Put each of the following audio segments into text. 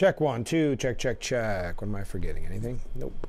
Check 1, 2, check, check, check. What am I forgetting? Anything? Nope.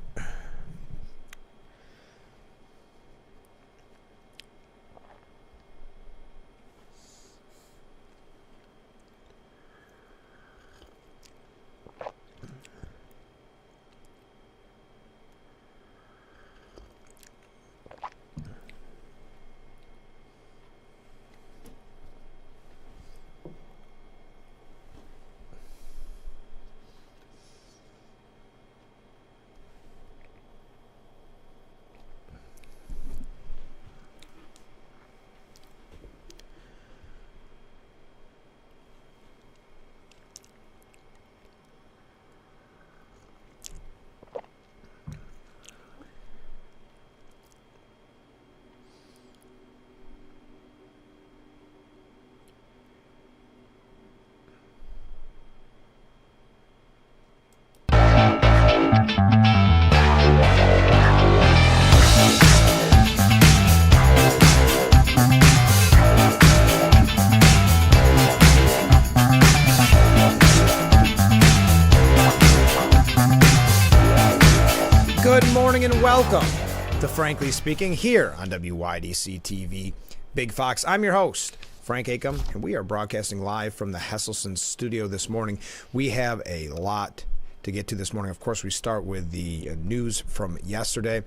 Good morning and welcome to Frankly Speaking here on WYDC TV. Big Fox, I'm your host, Frank Acom, and we are broadcasting live from the Hesselson studio this morning. We have a lot to get to this morning. Of course, we start with the news from yesterday,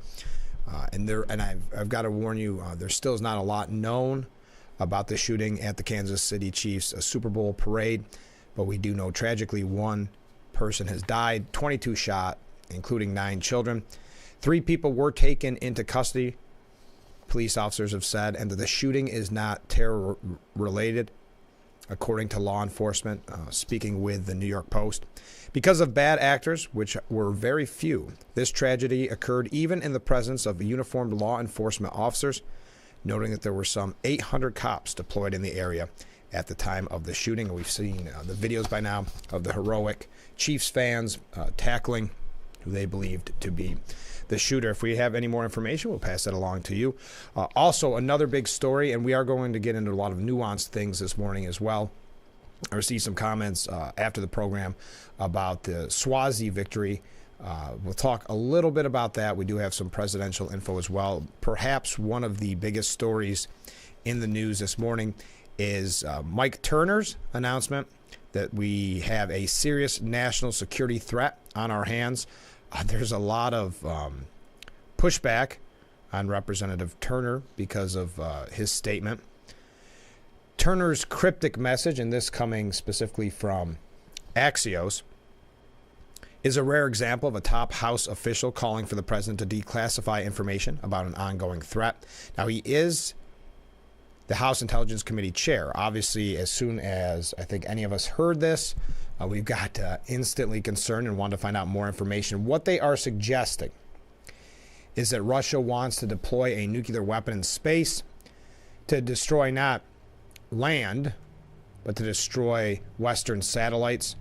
and I've got to warn you, there still is not a lot known about the shooting at the Kansas City Chiefs Super Bowl parade, but we do know tragically one person has died, 22 shot, including 9 children. 3 people were taken into custody, police officers have said, and that the shooting is not terror-related, according to law enforcement, speaking with the New York Post. Because of bad actors, which were very few, this tragedy occurred even in the presence of uniformed law enforcement officers, noting that there were some 800 cops deployed in the area at the time of the shooting. We've seen the videos by now of the heroic Chiefs fans tackling who they believed to be the shooter. If we have any more information, we'll pass that along to you. Also, another big story, and we are going to get into a lot of nuanced things this morning as well. I received some comments after the program about the Swazi victory. We'll talk a little bit about that. We do have some presidential info as well. Perhaps one of the biggest stories in the news this morning is Mike Turner's announcement that we have a serious national security threat on our hands. There's a lot of pushback on Representative Turner because of his statement. Turner's cryptic message, and this coming specifically from Axios, is a rare example of a top House official calling for the president to declassify information about an ongoing threat. Now, he is the House Intelligence Committee chair. Obviously, as soon as I think any of us heard this, we've got instantly concerned and wanted to find out more information. What they are suggesting is that Russia wants to deploy a nuclear weapon in space to destroy not land, but to destroy Western satellites.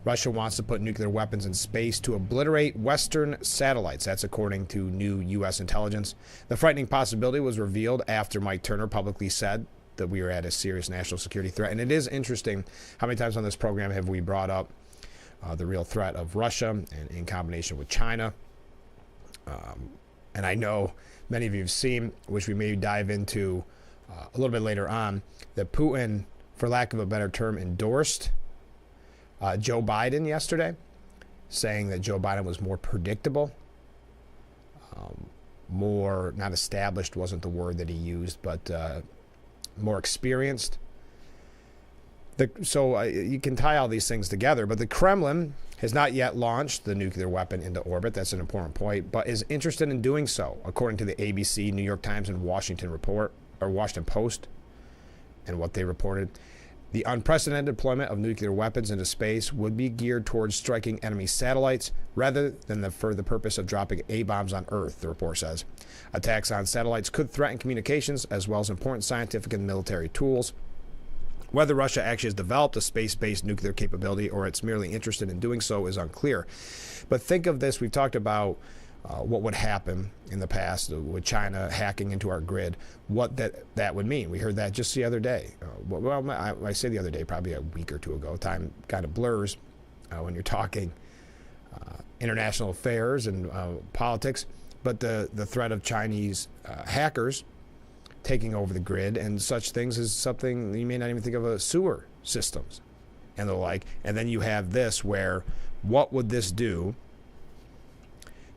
Russia wants to put nuclear weapons in space to obliterate Western satellites. That's according to new U.S. intelligence. The frightening possibility was revealed after Mike Turner publicly said that we are at a serious national security threat. And it is interesting how many times on this program have we brought up the real threat of Russia and in combination with China. And I know many of you have seen, which we may dive into a little bit later on, that Putin, for lack of a better term, endorsed Joe Biden yesterday, saying that Joe Biden was more predictable, more, not established wasn't the word that he used, but more experienced. So you can tie all these things together, but the Kremlin has not yet launched the nuclear weapon into orbit. That's an important point, but is interested in doing so, according to the ABC, New York Times, and Washington Post, and what they reported. The unprecedented deployment of nuclear weapons into space would be geared towards striking enemy satellites rather than for the purpose of dropping A-bombs on Earth, the report says. Attacks on satellites could threaten communications as well as important scientific and military tools. Whether Russia actually has developed a space-based nuclear capability or it's merely interested in doing so is unclear. But think of this. We've talked about what would happen in the past with China hacking into our grid, what that would mean. We heard that just the other day. Well, I say the other day, probably a week or two ago. Time kind of blurs. when you're talking international affairs and politics, but the threat of Chinese hackers taking over the grid and such things is something you may not even think of as sewer systems and the like. And then you have this where what would this do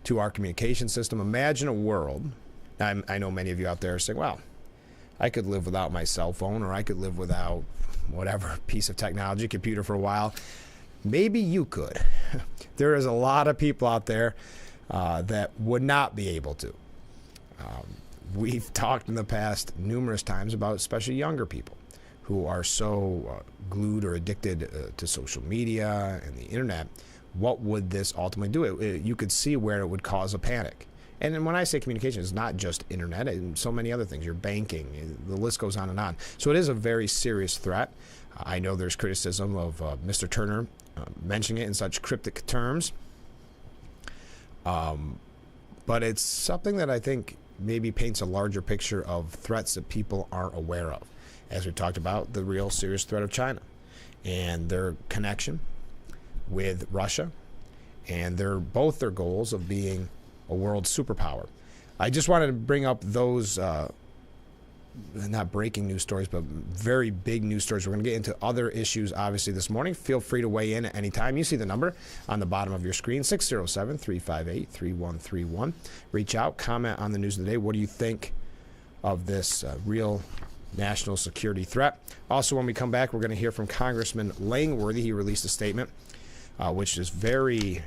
to our communication system? Imagine a world, I know many of you out there are saying, well, I could live without my cell phone, or I could live without whatever piece of technology, computer for a while. Maybe you could. There is a lot of people out there that would not be able to. We've talked in the past numerous times about especially younger people who are so glued or addicted to social media and the internet. What would this ultimately do? You could see where it would cause a panic. And then when I say communication, it's not just internet, and so many other things. Your banking, the list goes on and on. So it is a very serious threat. I know there's criticism of Mr. Turner mentioning it in such cryptic terms. But it's something that I think maybe paints a larger picture of threats that people aren't aware of. As we talked about, the real serious threat of China and their connection with Russia, and both their goals of being a world superpower. I just wanted to bring up those not breaking news stories, but very big news stories. We're going to get into other issues, obviously, this morning. Feel free to weigh in at any time. You see the number on the bottom of your screen, 607-358-3131. Reach out, comment on the news of the day. What do you think of this real national security threat? Also, when we come back, we're going to hear from Congressman Langworthy. He released a statement, which is very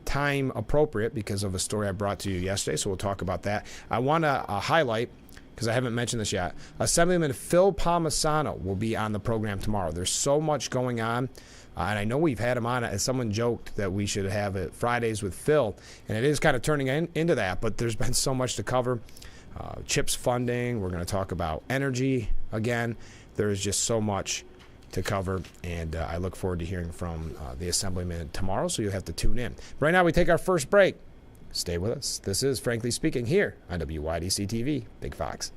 time appropriate because of a story I brought to you yesterday, so we'll talk about that. I want to highlight, because I haven't mentioned this yet, Assemblyman Phil Palmisano will be on the program tomorrow. There's so much going on, and I know we've had him on, as someone joked that we should have it Fridays with Phil, and it is kind of turning into that, but there's been so much to cover. CHIPS funding, we're going to talk about energy again. There's just so much to cover, and I look forward to hearing from the Assemblyman tomorrow, so you'll have to tune in. Right now, we take our first break. Stay with us. This is Frankly Speaking here on WYDC TV, Big Fox.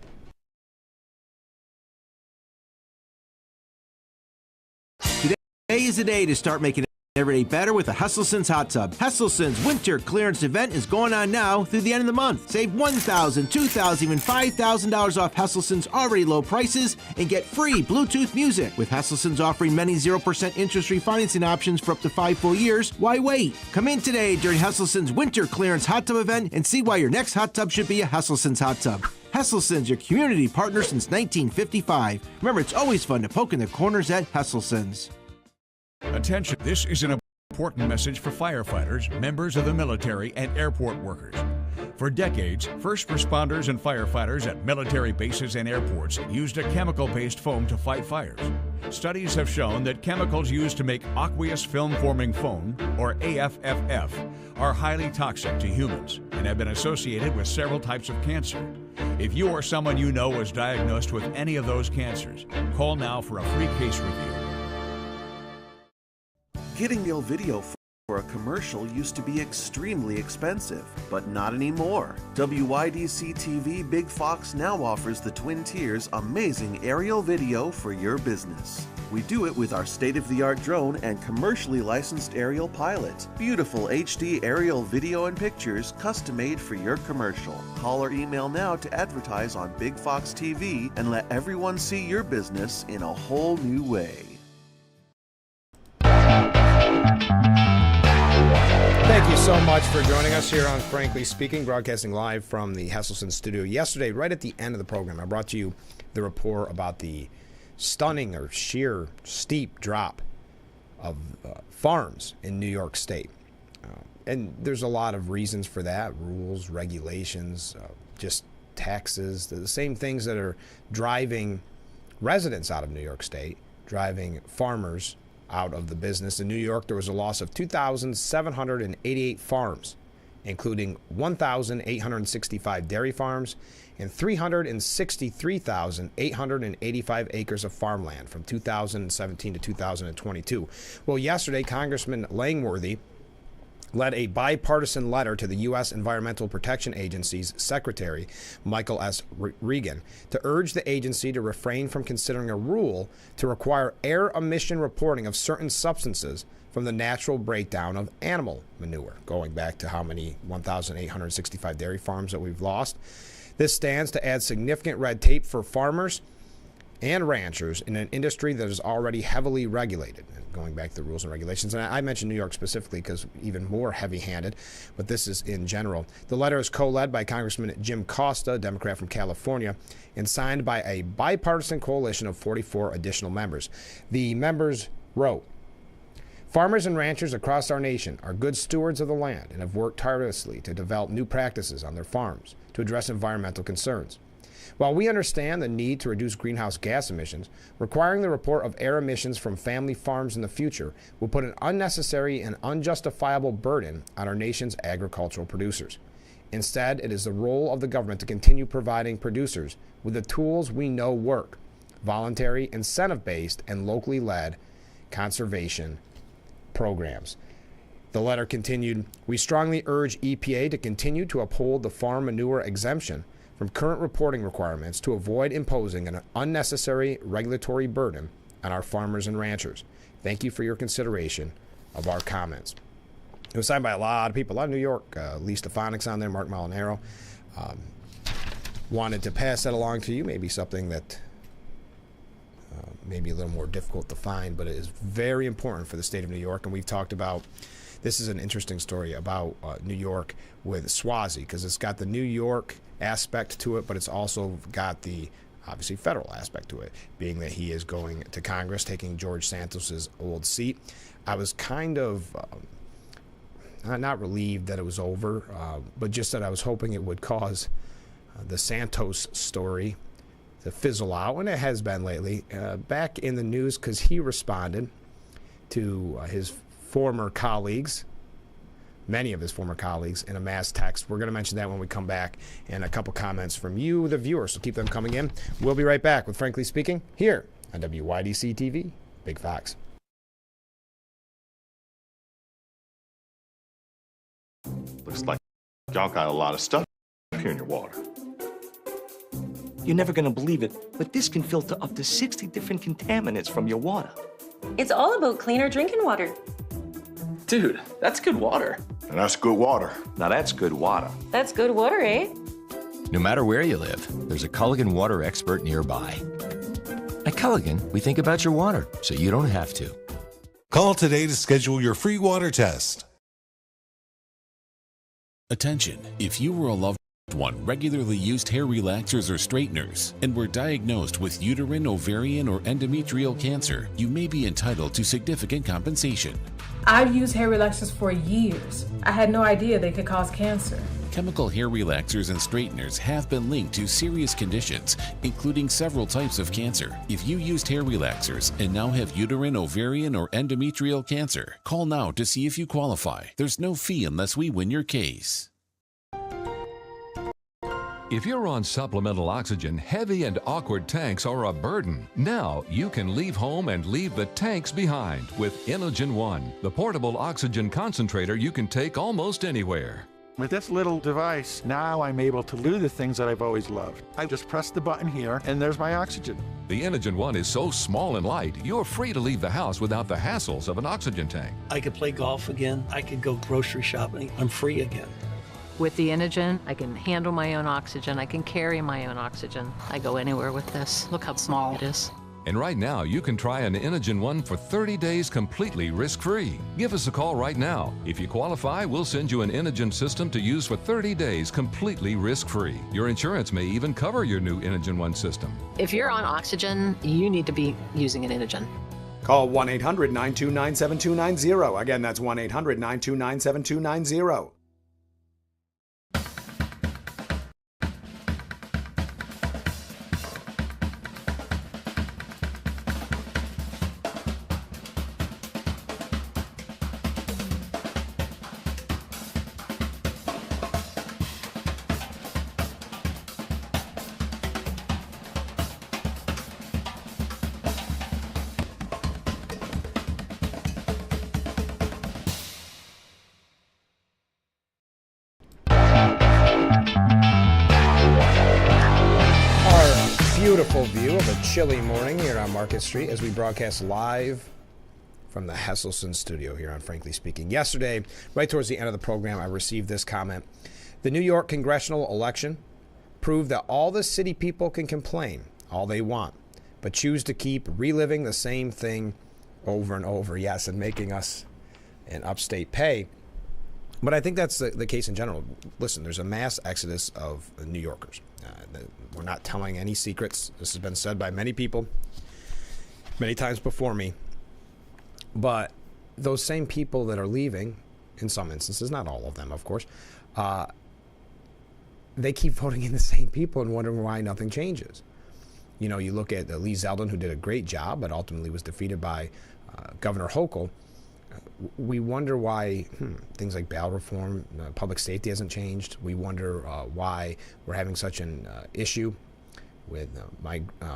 Today is the day to start making every day better with a Hesselson's hot tub. Hesselson's winter clearance event is going on now through the end of the month. Save $1,000, $2,000, even $5,000 off Hesselson's already low prices and get free Bluetooth music. With Hesselson's offering many 0% interest-free financing options for up to 5 full years, why wait? Come in today during Hesselson's winter clearance hot tub event and see why your next hot tub should be a Hesselson's hot tub. Hesselson's, your community partner since 1955. Remember, it's always fun to poke in the corners at Hesselson's. Attention, this is an important message for firefighters, members of the military, and airport workers. For decades, first responders and firefighters at military bases and airports used a chemical-based foam to fight fires. Studies have shown that chemicals used to make aqueous film-forming foam, or AFFF, are highly toxic to humans and have been associated with several types of cancer. If you or someone you know was diagnosed with any of those cancers, call now for a free case review. Getting real video for a commercial used to be extremely expensive, but not anymore. WYDC TV Big Fox now offers the Twin Tiers amazing aerial video for your business. We do it with our state-of-the-art drone and commercially licensed aerial pilot. Beautiful HD aerial video and pictures custom-made for your commercial. Call or email now to advertise on Big Fox TV and let everyone see your business in a whole new way. Thank you so much for joining us here on Frankly Speaking, broadcasting live from the Hesselson studio. Yesterday, right at the end of the program, I brought to you the report about the stunning or sheer steep drop of farms in New York State. And there's a lot of reasons for that, rules, regulations, just taxes, the same things that are driving residents out of New York State, driving farmers out of the business. In New York, there was a loss of 2,788 farms, including 1,865 dairy farms and 363,885 acres of farmland from 2017 to 2022. Well, yesterday, Congressman Langworthy led a bipartisan letter to the U.S. Environmental Protection Agency's Secretary, Michael S. Regan, to urge the agency to refrain from considering a rule to require air emission reporting of certain substances from the natural breakdown of animal manure, going back to how many 1,865 dairy farms that we've lost. This stands to add significant red tape for farmers and ranchers in an industry that is already heavily regulated. Going back to the rules and regulations, and I mentioned New York specifically because even more heavy-handed, but this is in general. The letter is co-led by Congressman Jim Costa, a Democrat from California, and signed by a bipartisan coalition of 44 additional members. The members wrote, "Farmers and ranchers across our nation are good stewards of the land and have worked tirelessly to develop new practices on their farms to address environmental concerns. While we understand the need to reduce greenhouse gas emissions, requiring the report of air emissions from family farms in the future will put an unnecessary and unjustifiable burden on our nation's agricultural producers. Instead, it is the role of the government to continue providing producers with the tools we know work: voluntary, incentive-based, and locally led conservation programs." The letter continued, "We strongly urge EPA to continue to uphold the farm manure exemption from current reporting requirements to avoid imposing an unnecessary regulatory burden on our farmers and ranchers. Thank you for your consideration of our comments." It was signed by a lot of people, a lot of New York. Lee Stefanik's on there, Mark Molinaro. Wanted to pass that along to you, maybe something that maybe a little more difficult to find, but it is very important for the state of New York. And we've talked about, this is an interesting story about New York with Swazi, because it's got the New York aspect to it, but it's also got the obviously federal aspect to it, being that he is going to Congress, taking George Santos's old seat. I was kind of not relieved that it was over, but just that I was hoping it would cause the Santos story to fizzle out, and it has been lately, back in the news because he responded to his former colleagues, many of his former colleagues, in a mass text. We're going to mention that when we come back, and a couple comments from you, the viewers, so keep them coming in. We'll be right back with Frankly Speaking here on WYDC TV, Big Fox. Looks like y'all got a lot of stuff here in your water. You're never gonna believe it, but this can filter up to 60 different contaminants from your water. It's all about cleaner drinking water. Dude, that's good water. And that's good water. Now that's good water. That's good water, eh? No matter where you live, there's a Culligan water expert nearby. At Culligan, we think about your water, so you don't have to. Call today to schedule your free water test. Attention, if you or a loved one regularly used hair relaxers or straighteners and were diagnosed with uterine, ovarian, or endometrial cancer, you may be entitled to significant compensation. I've used hair relaxers for years. I had no idea they could cause cancer. Chemical hair relaxers and straighteners have been linked to serious conditions, including several types of cancer. If you used hair relaxers and now have uterine, ovarian, or endometrial cancer, call now to see if you qualify. There's no fee unless we win your case. If you're on supplemental oxygen, heavy and awkward tanks are a burden. Now you can leave home and leave the tanks behind with Inogen One, the portable oxygen concentrator you can take almost anywhere. With this little device, now I'm able to do the things that I've always loved. I just press the button here, and there's my oxygen. The Inogen One is so small and light, you're free to leave the house without the hassles of an oxygen tank. I could play golf again. I could go grocery shopping. I'm free again. With the Inogen, I can handle my own oxygen. I can carry my own oxygen. I go anywhere with this. Look how small it is. And right now, you can try an Inogen One for 30 days completely risk-free. Give us a call right now. If you qualify, we'll send you an Inogen system to use for 30 days completely risk-free. Your insurance may even cover your new Inogen One system. If you're on oxygen, you need to be using an Inogen. Call 1-800-929-7290. Again, that's 1-800-929-7290. beautiful view of a chilly morning here on Market Street as we broadcast live from the Hesselson studio here on Frankly Speaking. Yesterday, right towards the end of the program, I received this comment. The New York congressional election proved that all the city people can complain all they want, but choose to keep reliving the same thing over and over. Yes, and making us in upstate pay. But I think that's the case in general. Listen, there's a mass exodus of New Yorkers. We're not telling any secrets. This has been said by many people many times before me. But those same people that are leaving, in some instances, not all of them, of course, they keep voting in the same people and wondering why nothing changes. You know, you look at Lee Zeldin, who did a great job, but ultimately was defeated by Governor Hochul. We wonder why things like bail reform, public safety hasn't changed. We wonder why we're having such an issue with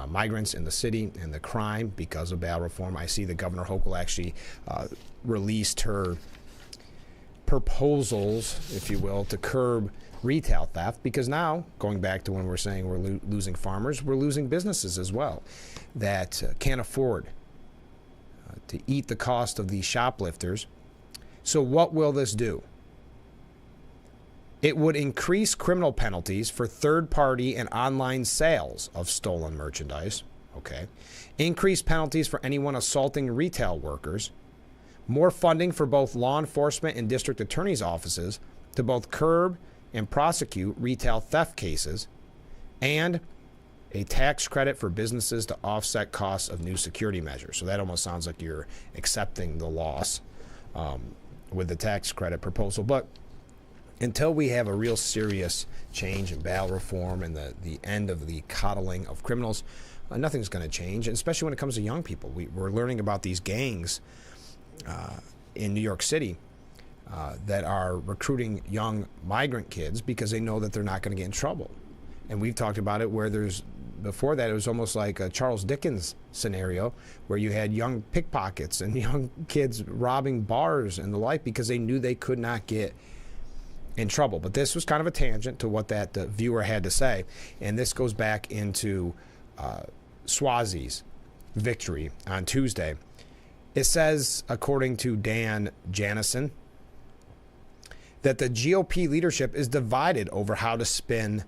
migrants in the city and the crime because of bail reform. I see that Governor Hochul actually released her proposals, if you will, to curb retail theft, because now, going back to when we're saying we're losing farmers, we're losing businesses as well that can't afford to eat the cost of these shoplifters. So what will this do? It would increase criminal penalties for third-party and online sales of stolen merchandise. Okay. Increase penalties for anyone assaulting retail workers. More funding for both law enforcement and district attorneys' offices to both curb and prosecute retail theft cases. And a tax credit for businesses to offset costs of new security measures. So that almost sounds like you're accepting the loss with the tax credit proposal. But until we have a real serious change in bail reform and the end of the coddling of criminals, nothing's going to change, and especially when it comes to young people. We're learning about these gangs in New York City that are recruiting young migrant kids because they know that they're not going to get in trouble. And we've talked about it where before that, it was almost like a Charles Dickens scenario where you had young pickpockets and young kids robbing bars and the like because they knew they could not get in trouble. But this was kind of a tangent to what that viewer had to say. And this goes back into Swazi's victory on Tuesday. It says, according to Dan Janison, that the GOP leadership is divided over how to spin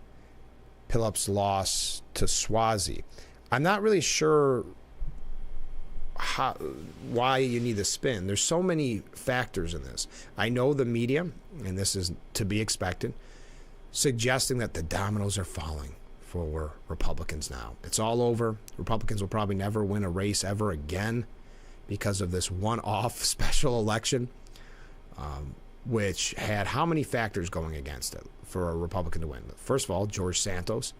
Phillip's loss to Swazi. I'm not really sure why you need the spin. There's so many factors in this. I know the media, and this is to be expected, suggesting that the dominoes are falling for Republicans now. It's all over. Republicans will probably never win a race ever again because of this one-off special election, which had how many factors going against it for a Republican to win? First of all, George Santos.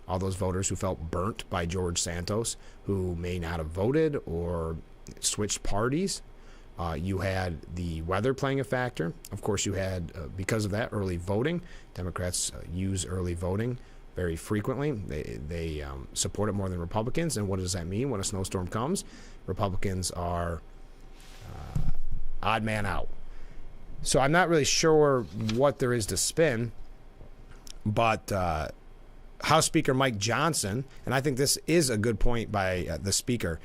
All those voters who felt burnt by George Santos, who may not have voted or switched parties. You had the weather playing a factor. Of course, you had, because of that, early voting. Democrats use early voting very frequently. They support it more than Republicans. And what does that mean when a snowstorm comes? Republicans are odd man out. So I'm not really sure what there is to spin, but House Speaker Mike Johnson, and I think this is a good point by the speaker,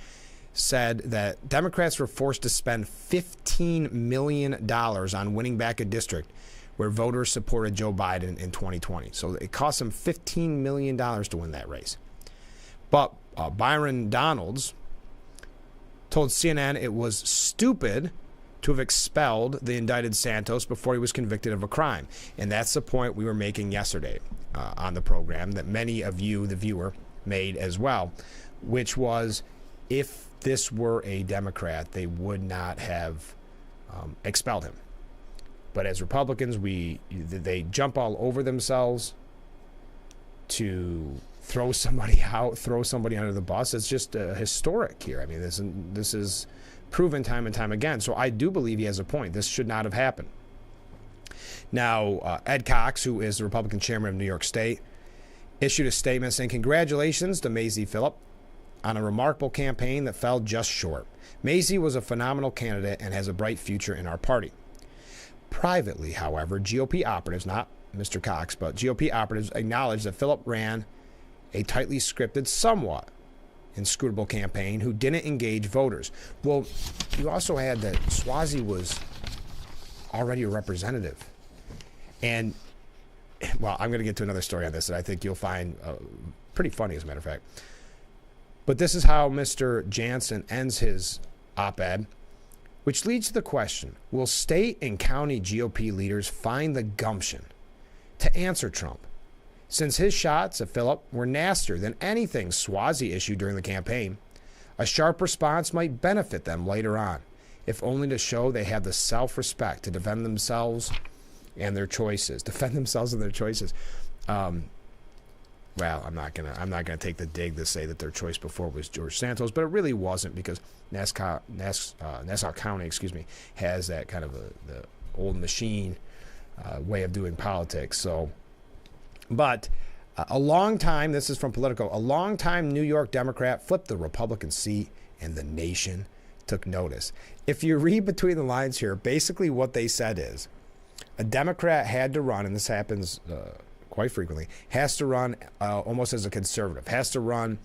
said that Democrats were forced to spend $15 million on winning back a district where voters supported Joe Biden in 2020. So it cost them $15 million to win that race. But Byron Donalds told CNN it was stupid to have expelled the indicted Santos before he was convicted of a crime. And that's the point we were making yesterday on the program that many of you, the viewer, made as well, which was if this were a Democrat, they would not have expelled him. But as Republicans, they jump all over themselves to throw somebody out, throw somebody under the bus. It's just historic here. I mean, this is proven time and time again. So I do believe he has a point. This should not have happened. Now, Ed Cox, who is the Republican chairman of New York State, issued a statement saying, "Congratulations to Mazie Phillip on a remarkable campaign that fell just short. Mazie was a phenomenal candidate and has a bright future in our party." Privately, however, GOP operatives, not Mr. Cox, but GOP operatives acknowledged that Phillip ran a tightly scripted, somewhat inscrutable campaign who didn't engage voters. Well, you also had that Swazi was already a representative. And, well, I'm going to get to another story on this that I think you'll find pretty funny, as a matter of fact. But this is how Mr. Jansen ends his op-ed, which leads to the question, will state and county GOP leaders find the gumption to answer Trump, since his shots at Philip were nastier than anything Swazi issued during the campaign? A sharp response might benefit them later on, if only to show they have the self-respect to defend themselves and their choices. Well, I'm not gonna take the dig to say that their choice before was George Santos, but it really wasn't, because Nassau County, has that kind of the old machine way of doing politics. So, but a long time, this is from Politico, a long-time New York Democrat flipped the Republican seat, and the nation took notice. If you read between the lines here, basically what they said is a Democrat had to run, and this happens quite frequently, has to run almost as a conservative, has to run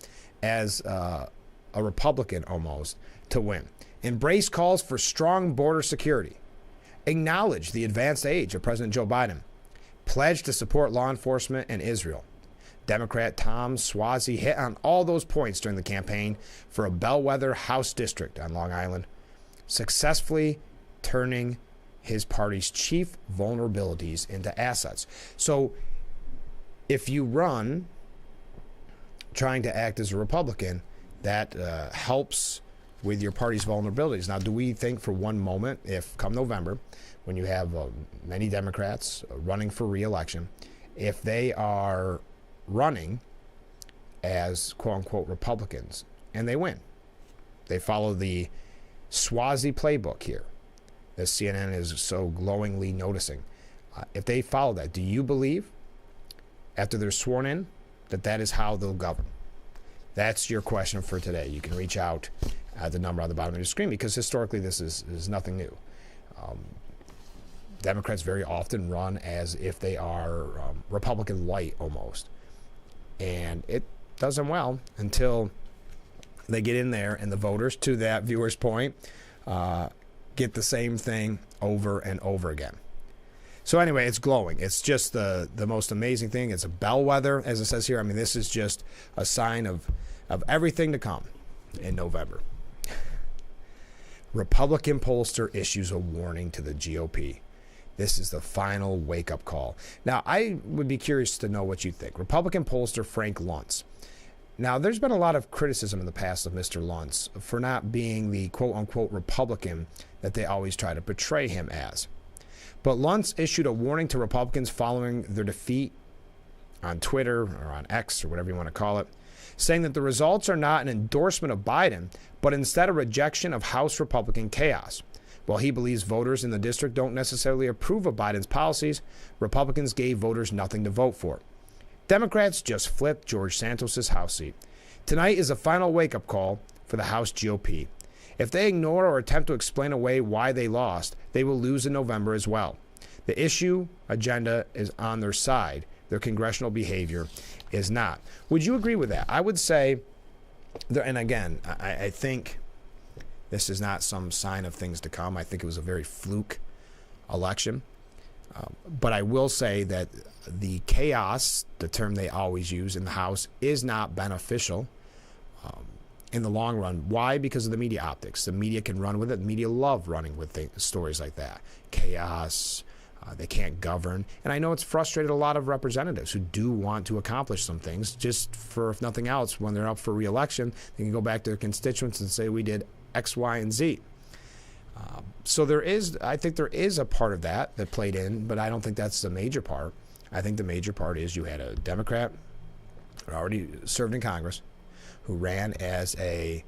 as a Republican almost to win. Embrace calls for strong border security. Acknowledge the advanced age of President Joe Biden. Pledge to support law enforcement and Israel. Democrat Tom Swazi hit on all those points during the campaign for a bellwether House district on Long Island, successfully turning his party's chief vulnerabilities into assets. So if you run trying to act as a Republican, that helps with your party's vulnerabilities. Now, do we think for one moment, if come November, when you have many Democrats running for re-election, if they are running as quote-unquote Republicans and they win, they follow the Swazi playbook here that CNN is so glowingly noticing, if they follow that, do you believe after they're sworn in that that is how they'll govern? That's your question for today. You can reach out at the number on the bottom of your screen, because historically this is nothing new. Democrats very often run as if they are Republican light almost. And it does them well until they get in there and the voters, to that viewer's point, get the same thing over and over again. So anyway, it's glowing. It's just the most amazing thing. It's a bellwether, as it says here. I mean, this is just a sign of everything to come in November. Republican pollster issues a warning to the GOP. This is the final wake-up call. Now, I would be curious to know what you think. Republican pollster Frank Luntz. Now, there's been a lot of criticism in the past of Mr. Luntz for not being the quote-unquote Republican that they always try to portray him as. But Luntz issued a warning to Republicans following their defeat on Twitter or on X or whatever you want to call it, saying that the results are not an endorsement of Biden, but instead a rejection of House Republican chaos. While he believes voters in the district don't necessarily approve of Biden's policies, Republicans gave voters nothing to vote for. Democrats just flipped George Santos' House seat. Tonight is a final wake-up call for the House GOP. If they ignore or attempt to explain away why they lost, they will lose in November as well. The issue agenda is on their side. Their congressional behavior is not. Would you agree with that? I would say, and again, I think this is not some sign of things to come. I think it was a very fluke election. But I will say that the chaos, the term they always use in the House, is not beneficial in the long run. Why? Because of the media optics. The media can run with it. The media love running with stories like that. Chaos. They can't govern. And I know it's frustrated a lot of representatives who do want to accomplish some things, just for, if nothing else, when they're up for re-election, they can go back to their constituents and say, we did X, Y, and Z. So I think there is a part of that played in, but I don't think that's the major part. I think the major part is you had a Democrat who already served in Congress, who ran as and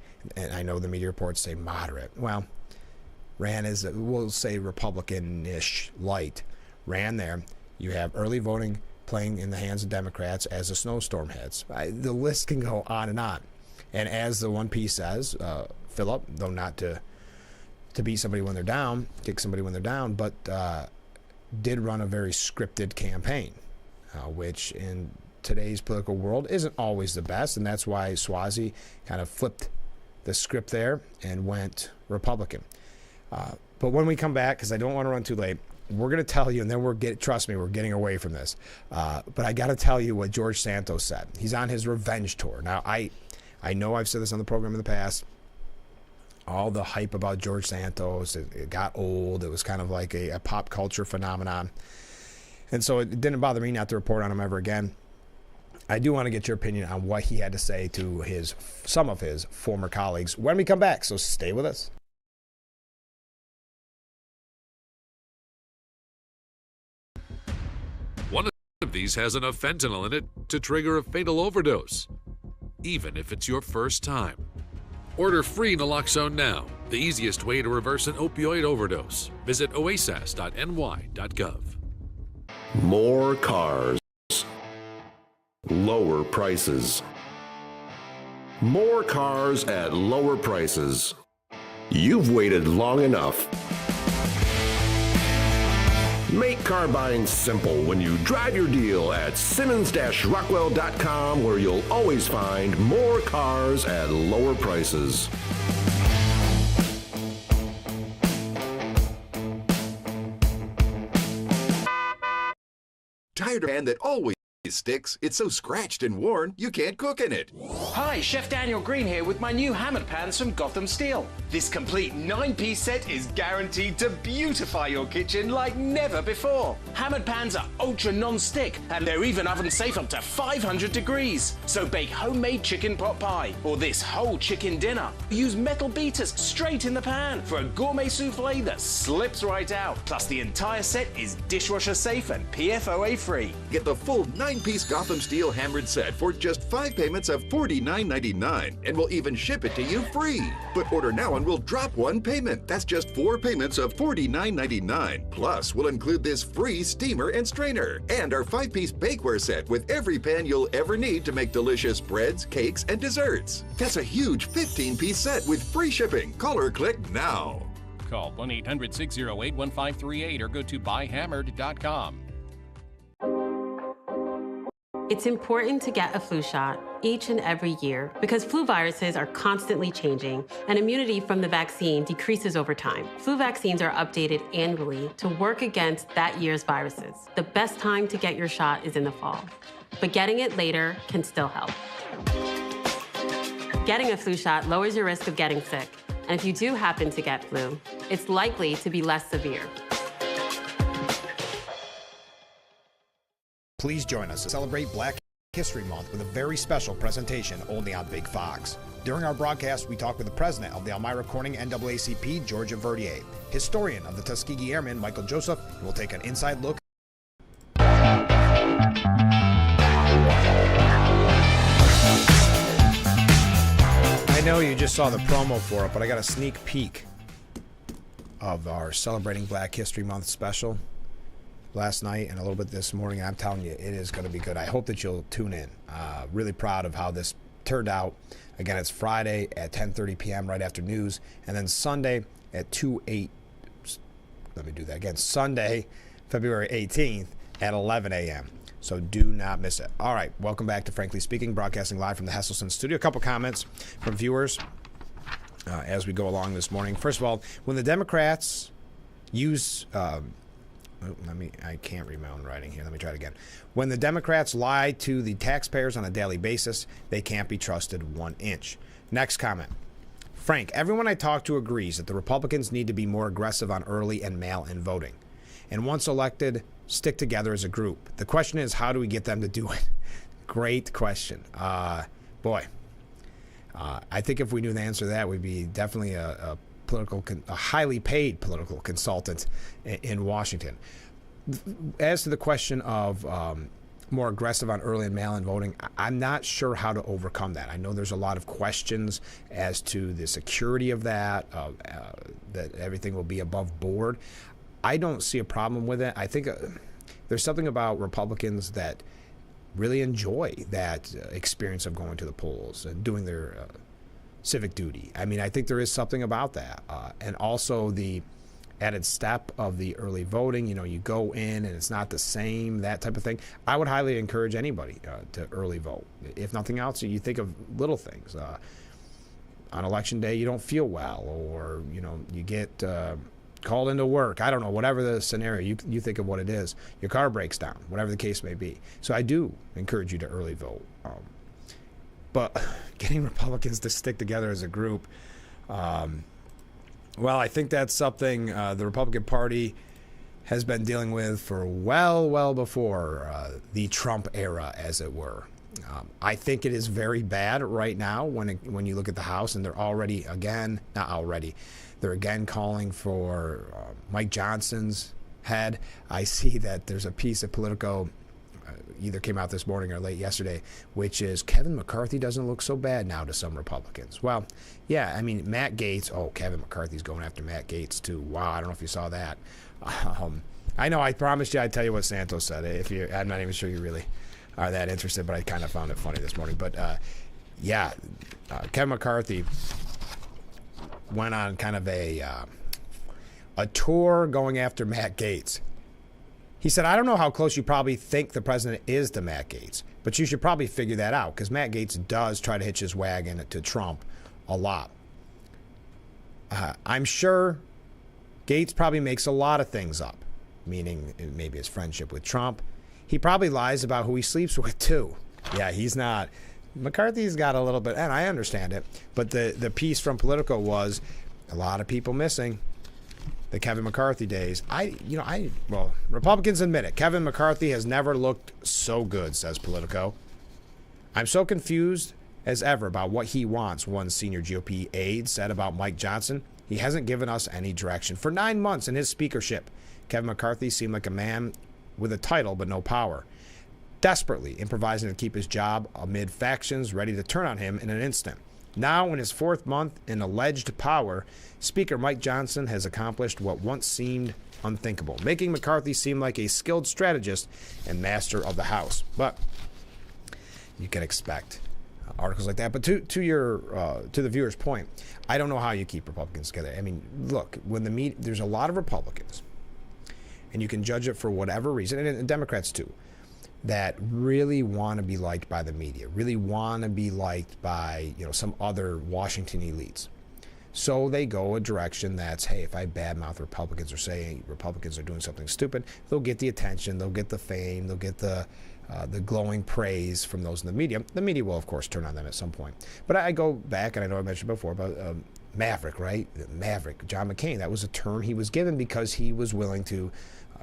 I know the media reports say moderate. Well, ran as, we'll say Republican-ish light, ran there. You have early voting playing in the hands of Democrats as the snowstorm hits. The list can go on and on. And as the one piece says, Philip, though not to beat somebody when they're down, kick somebody when they're down, but did run a very scripted campaign, which in today's political world isn't always the best, and that's why Suozzi kind of flipped the script there and went Republican. But when we come back, because I don't want to run too late, we're going to tell you, and then trust me, we're getting away from this. But I got to tell you what George Santos said. He's on his revenge tour. Now, I know I've said this on the program in the past. All the hype about George Santos, it got old. It was kind of like a pop culture phenomenon. And so it didn't bother me not to report on him ever again. I do want to get your opinion on what he had to say to some of his former colleagues when we come back. So stay with us. One of these has enough fentanyl in it to trigger a fatal overdose, even if it's your first time. Order free naloxone now, the easiest way to reverse an opioid overdose. Visit oasas.ny.gov. More cars. Lower prices. More cars at lower prices. You've waited long enough. Make car buying simple when you drive your deal at Simmons-Rockwell.com, where you'll always find more cars at lower prices. Tired of a pan that always sticks? It's so scratched and worn, you can't cook in it. Hi, Chef Daniel Green here with my new hammered pans from Gotham Steel. This complete 9-piece set is guaranteed to beautify your kitchen like never before. Hammered pans are ultra non-stick, and they're even oven safe up to 500 degrees. So bake homemade chicken pot pie or this whole chicken dinner. Use metal beaters straight in the pan for a gourmet souffle that slips right out. Plus the entire set is dishwasher safe and PFOA free. Get the full 9-piece Gotham Steel hammered set for just 5 payments of $49.99, and we'll even ship it to you free. But order now and we'll drop 1 payment. That's just 4 payments of $49.99. Plus, we'll include this free steamer and strainer and our 5-piece bakeware set with every pan you'll ever need to make delicious breads, cakes, and desserts. That's a huge 15-piece set with free shipping. Call or click now. Call 1-800-608-1538 or go to buyhammered.com. It's important to get a flu shot each and every year because flu viruses are constantly changing and immunity from the vaccine decreases over time. Flu vaccines are updated annually to work against that year's viruses. The best time to get your shot is in the fall, but getting it later can still help. Getting a flu shot lowers your risk of getting sick, and if you do happen to get flu, it's likely to be less severe. Please join us to celebrate Black History Month with a very special presentation only on Big Fox. During our broadcast, we talk with the president of the Elmira Corning NAACP, Georgia Verdier, historian of the Tuskegee Airmen, Michael Joseph, and we'll take an inside look. I know you just saw the promo for it, but I got a sneak peek of our Celebrating Black History Month special last night and a little bit this morning. I'm telling you, it is going to be good. I hope that you'll tune in. Really proud of how this turned out. Again, it's Friday at 10:30 p.m. right after news, and then Sunday at 2:08. Let me do that again. Sunday, February 18th at 11 a.m. So do not miss it. All right, welcome back to Frankly Speaking, broadcasting live from the Hesselson studio. A couple comments from viewers as we go along this morning. First of all, when the Democrats use I can't read my own writing here. Let me try it again. When the Democrats lie to the taxpayers on a daily basis, they can't be trusted 1 inch. Next comment. Frank, everyone I talk to agrees that the Republicans need to be more aggressive on early and mail-in voting. And once elected, stick together as a group. The question is, how do we get them to do it? Great question. I think if we knew the answer to that, we'd be definitely a highly paid political consultant in Washington. As to the question of more aggressive on early and mail-in voting, I'm not sure how to overcome that. I know there's a lot of questions as to the security of that, that everything will be above board. I don't see a problem with it. I think there's something about Republicans that really enjoy that experience of going to the polls and doing their civic duty. I mean, I think there is something about that. And also the added step of the early voting. You know, you go in and it's not the same, that type of thing. I would highly encourage anybody to early vote. If nothing else, you think of little things. On election day, you don't feel well, or, you know, you get called into work. I don't know, whatever the scenario, you think of what it is. Your car breaks down, whatever the case may be. So I do encourage you to early vote. But getting Republicans to stick together as a group, well, I think that's something the Republican Party has been dealing with for well before the Trump era, as it were. I think it is very bad right now when you look at the House, and they're already they're again calling for Mike Johnson's head. I see that there's a piece of Politico either came out this morning or late yesterday, which is Kevin McCarthy doesn't look so bad now to some Republicans. Well, yeah, I mean, Matt Gaetz, Kevin McCarthy's going after Matt Gaetz too. Wow, I don't know if you saw that. I know I promised you I'd tell you what Santos said. I'm not even sure you really are that interested, but I kind of found it funny this morning. But Kevin McCarthy went on kind of a tour going after Matt Gaetz. He said, I don't know how close you probably think the president is to Matt Gaetz, but you should probably figure that out, because Matt Gaetz does try to hitch his wagon to Trump a lot. I'm sure Gaetz probably makes a lot of things up, meaning maybe his friendship with Trump. He probably lies about who he sleeps with, too. Yeah, he's not. McCarthy's got a little bit, and I understand it, but the piece from Politico was a lot of people missing the Kevin McCarthy days. Republicans admit it. Kevin McCarthy has never looked so good, says Politico. I'm so confused as ever about what he wants, one senior GOP aide said about Mike Johnson. He hasn't given us any direction. For 9 months in his speakership, Kevin McCarthy seemed like a man with a title but no power, desperately improvising to keep his job amid factions ready to turn on him in an instant. Now, in his 4th month in alleged power, Speaker Mike Johnson has accomplished what once seemed unthinkable, making McCarthy seem like a skilled strategist and master of the House. But you can expect articles like that. But to the viewer's point, I don't know how you keep Republicans together. I mean, look, there's a lot of Republicans, and you can judge it for whatever reason, and Democrats too, that really want to be liked by the media, really want to be liked by, some other Washington elites. So they go a direction that's, hey, if I badmouth Republicans or say Republicans are doing something stupid, they'll get the attention, they'll get the fame, they'll get the glowing praise from those in the media. The media will, of course, turn on them at some point. But I go back, and I know I mentioned before about Maverick, right? Maverick, John McCain. That was a term he was given because he was willing to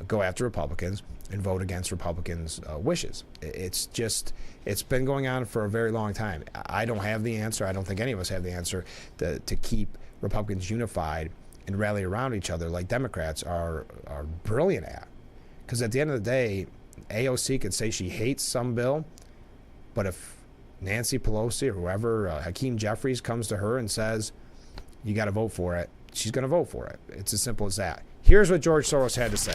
go after Republicans and vote against Republicans' wishes. It's been going on for a very long time. I don't have the answer. I don't think any of us have the answer to keep Republicans unified and rally around each other like Democrats are brilliant at. Because at the end of the day, AOC could say she hates some bill, but if Nancy Pelosi or whoever, Hakeem Jeffries, comes to her and says, you got to vote for it, she's going to vote for it. It's as simple as that. Here's what George Soros had to say.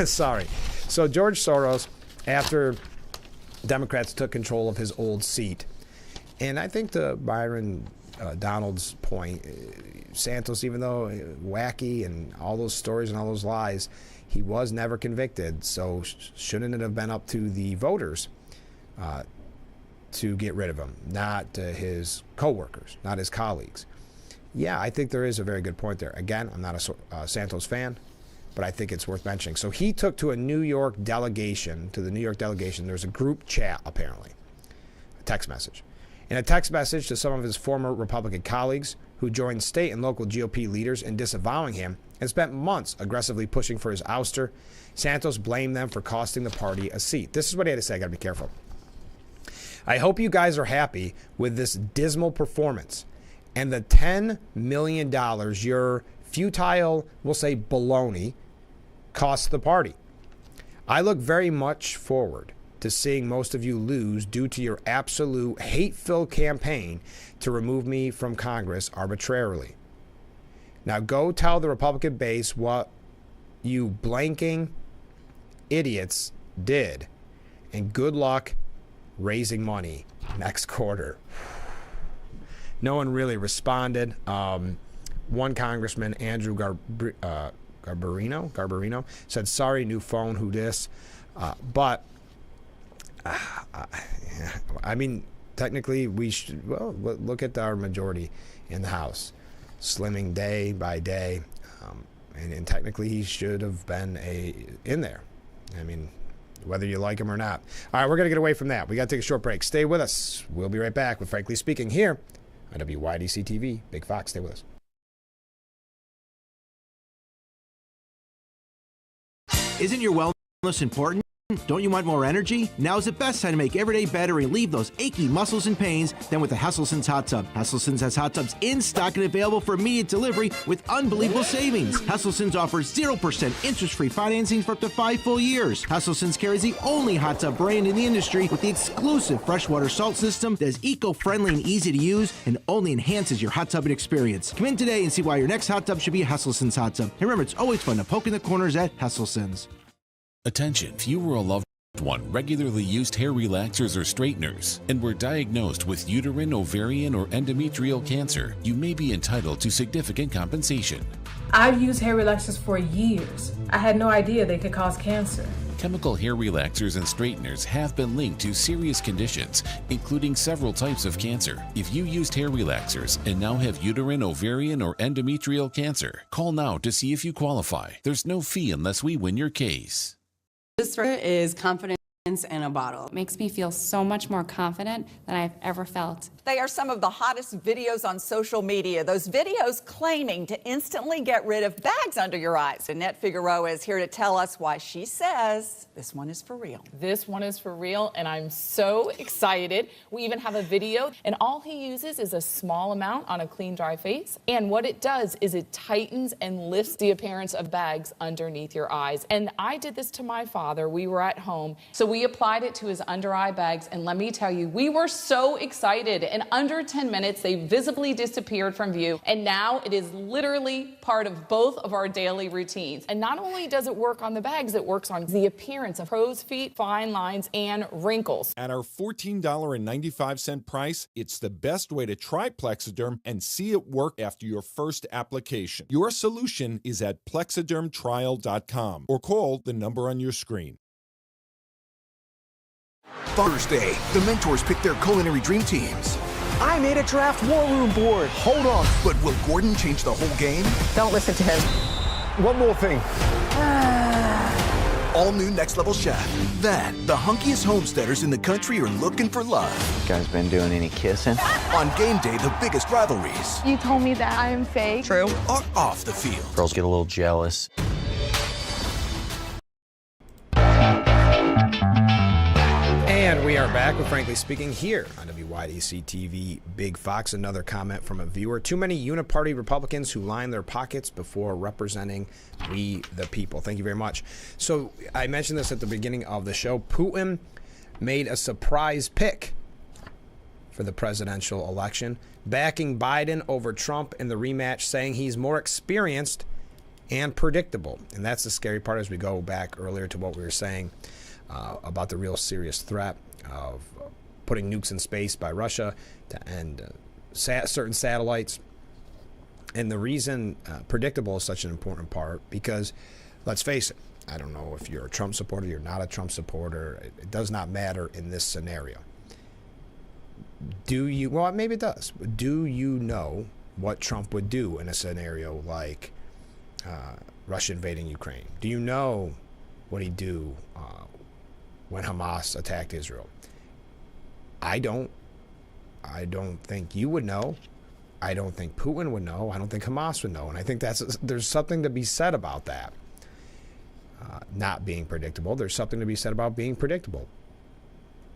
Sorry. So George Soros, after Democrats took control of his old seat, and I think to Byron Donald's point, Santos, even though wacky and all those stories and all those lies, he was never convicted. So shouldn't it have been up to the voters to get rid of him, not his co-workers, not his colleagues? Yeah, I think there is a very good point there. Again, I'm not a Santos fan, but I think it's worth mentioning. So he took to the New York delegation, there's a group chat, apparently, a text message. In a text message to some of his former Republican colleagues who joined state and local GOP leaders in disavowing him and spent months aggressively pushing for his ouster, Santos blamed them for costing the party a seat. This is what he had to say. I got to be careful. I hope you guys are happy with this dismal performance and the $10 million your futile, we'll say baloney, cost the party. I look very much forward to seeing most of you lose due to your absolute hate-filled campaign to remove me from Congress arbitrarily. Now go tell the Republican base what you blanking idiots did, and good luck raising money next quarter. No one really responded. One congressman, Andrew Garbarino said, sorry, new phone, who dis? But, I mean, technically we should, well, look at our majority in the House. Slimming day by day. And technically he should have been in there. I mean, whether you like him or not. All right, we're going to get away from that. We got to take a short break. Stay with us. We'll be right back with Frankly Speaking here on WYDC TV. Big Fox, stay with us. Isn't your wellness important? Don't you want more energy? Now's the best time to make every day better and relieve those achy muscles and pains than with the Hesselson's Hot Tub. Hesselson's has hot tubs in stock and available for immediate delivery with unbelievable savings. Hesselson's offers 0% interest-free financing for up to 5 full years. Hesselson's carries the only hot tub brand in the industry with the exclusive freshwater salt system that is eco-friendly and easy to use and only enhances your hot tubbing experience. Come in today and see why your next hot tub should be a Hesselson's hot tub. And remember, it's always fun to poke in the corners at Hesselson's. Attention, if you or a loved one regularly used hair relaxers or straighteners and were diagnosed with uterine, ovarian, or endometrial cancer, you may be entitled to significant compensation. I've used hair relaxers for years. I had no idea they could cause cancer. Chemical hair relaxers and straighteners have been linked to serious conditions, including several types of cancer. If you used hair relaxers and now have uterine, ovarian, or endometrial cancer, call now to see if you qualify. There's no fee unless we win your case. This is confidence in a bottle. It makes me feel so much more confident than I've ever felt. They are some of the hottest videos on social media. Those videos claiming to instantly get rid of bags under your eyes. Annette Figueroa is here to tell us why she says this one is for real. This one is for real, and I'm so excited. We even have a video, and all he uses is a small amount on a clean, dry face. And what it does is it tightens and lifts the appearance of bags underneath your eyes. And I did this to my father. We were at home, so we applied it to his under eye bags, and let me tell you, we were so excited. In under 10 minutes, they visibly disappeared from view, and now it is literally part of both of our daily routines. And not only does it work on the bags, it works on the appearance of crow's feet, fine lines, and wrinkles. At our $14.95 price, it's the best way to try Plexiderm and see it work after your first application. Your solution is at plexidermtrial.com or call the number on your screen. Father's Day, the mentors pick their culinary dream teams. I made a draft war room board. Hold on. But will Gordon change the whole game? Don't listen to him. One more thing. All new Next Level Chef. Then, the hunkiest homesteaders in the country are looking for love. You guys been doing any kissing? On game day, the biggest rivalries. You told me that I am fake. True. Are off the field. Girls get a little jealous. And we are back with Frankly Speaking here on WYDC TV. Big Fox, another comment from a viewer. Too many uniparty Republicans who line their pockets before representing we the people. Thank you very much. So I mentioned this at the beginning of the show. Putin made a surprise pick for the presidential election, backing Biden over Trump in the rematch, saying he's more experienced and predictable. And that's the scary part as we go back earlier to what we were saying about the real serious threat of putting nukes in space by Russia to end certain satellites. And the reason predictable is such an important part, because let's face it, I don't know if you're a Trump supporter, you're not a Trump supporter, it does not matter in this scenario. Do you, well, maybe it does, but do you know what Trump would do in a scenario like Russia invading Ukraine? Do you know what he'd do when Hamas attacked Israel? I don't think you would know. I don't think Putin would know. I don't think Hamas would know. And I think there's something to be said about that. Not being predictable. There's something to be said about being predictable.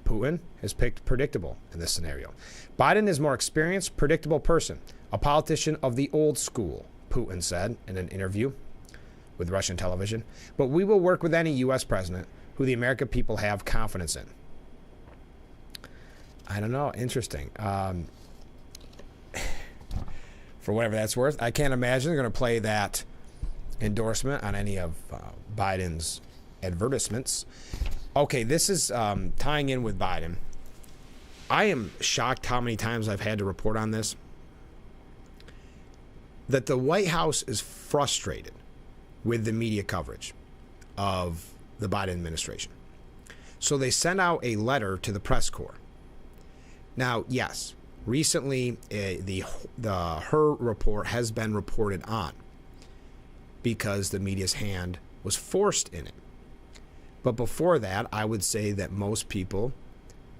Putin has picked predictable in this scenario. Biden is more experienced, predictable person, a politician of the old school, Putin said in an interview with Russian television. But we will work with any U.S. president who the American people have confidence in. I don't know. Interesting. For whatever that's worth, I can't imagine they're going to play that endorsement on any of Biden's advertisements. Okay, this is tying in with Biden. I am shocked how many times I've had to report on this, that the White House is frustrated with the media coverage of the Biden administration. So they sent out a letter to the press corps. Now, yes, recently her report has been reported on because the media's hand was forced in it. But before that, I would say that most people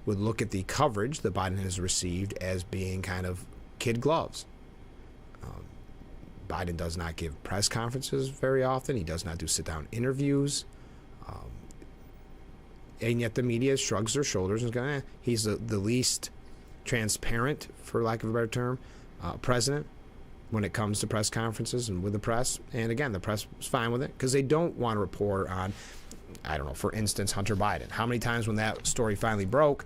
would look at the coverage that Biden has received as being kind of kid gloves. Biden does not give press conferences very often. He does not do sit-down interviews. And yet the media shrugs their shoulders and goes, he's the least transparent, for lack of a better term, president when it comes to press conferences and with the press. And again, the press is fine with it because they don't want to report on, I don't know, for instance, Hunter Biden. How many times when that story finally broke,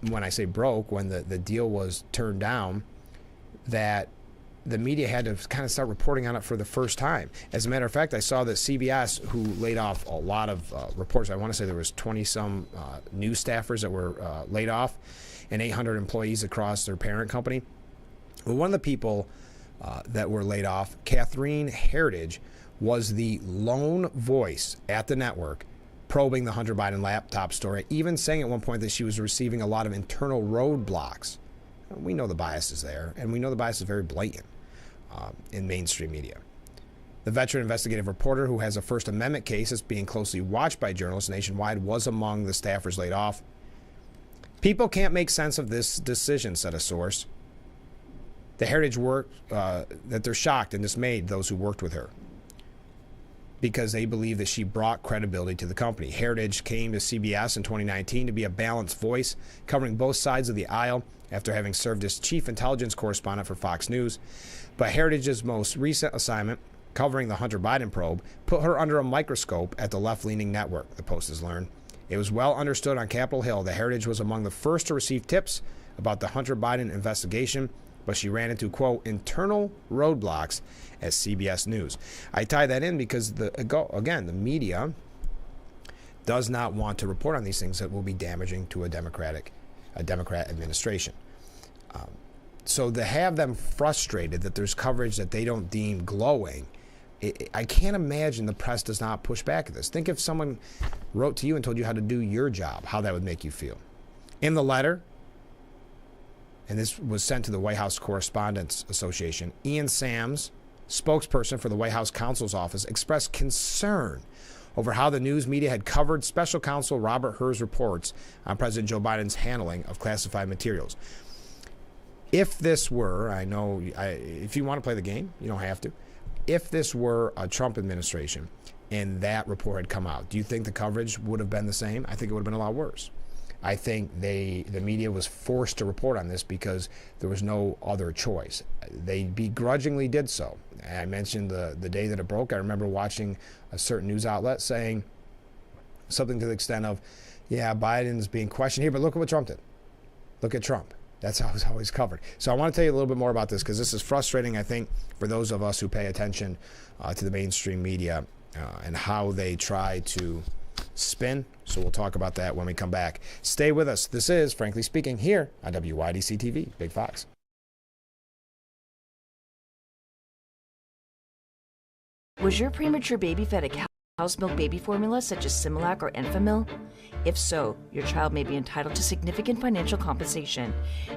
when I say broke, when the deal was turned down, that the media had to kind of start reporting on it for the first time. As a matter of fact, I saw that CBS, who laid off a lot of reporters, I want to say there was 20-some news staffers that were laid off and 800 employees across their parent company. Well, one of the people that were laid off, Catherine Heritage, was the lone voice at the network probing the Hunter Biden laptop story, even saying at one point that she was receiving a lot of internal roadblocks. We know the bias is there, and we know the bias is very blatant in mainstream media. The veteran investigative reporter who has a First Amendment case that's being closely watched by journalists nationwide was among the staffers laid off. People can't make sense of this decision, said a source. The Heritage work that they're shocked and dismayed, those who worked with her, because they believe that she brought credibility to the company. Heritage came to CBS in 2019 to be a balanced voice, covering both sides of the aisle after having served as chief intelligence correspondent for Fox News. But Heritage's most recent assignment, covering the Hunter Biden probe, put her under a microscope at the left-leaning network, the Post has learned. It was well understood on Capitol Hill that Heritage was among the first to receive tips about the Hunter Biden investigation, but she ran into, quote, internal roadblocks at CBS News. I tie that in because, the media does not want to report on these things that will be damaging to a Democrat administration. So to have them frustrated that there's coverage that they don't deem glowing, I can't imagine the press does not push back at this. Think if someone wrote to you and told you how to do your job, how that would make you feel. In the letter, and this was sent to the White House Correspondents Association, Ian Sams, spokesperson for the White House counsel's office, expressed concern over how the news media had covered special counsel Robert Hur's reports on President Joe Biden's handling of classified materials. If this were, if you want to play the game, you don't have to. If this were a Trump administration and that report had come out, do you think the coverage would have been the same? I think it would have been a lot worse. I think the media was forced to report on this because there was no other choice. They begrudgingly did so. I mentioned the day that it broke. I remember watching a certain news outlet saying something to the extent of, yeah, Biden's being questioned here, but look at what Trump did. Look at Trump. That's how it's always covered. So I want to tell you a little bit more about this because this is frustrating, I think, for those of us who pay attention to the mainstream media and how they try to spin. So we'll talk about that when we come back. Stay with us. This is Frankly Speaking here on WYDC TV, Big Fox. Was your premature baby fed a cow's milk baby formula such as Similac or Enfamil? If so, your child may be entitled to significant financial compensation.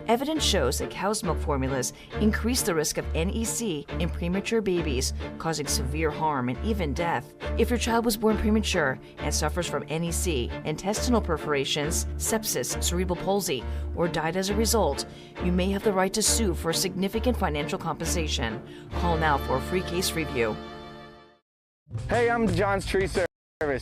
Evidence shows that cow's milk formulas increase the risk of NEC in premature babies, causing severe harm and even death. If your child was born premature and suffers from NEC, intestinal perforations, sepsis, cerebral palsy, or died as a result, you may have the right to sue for significant financial compensation. Call now for a free case review. Hey, I'm John's Tree Service.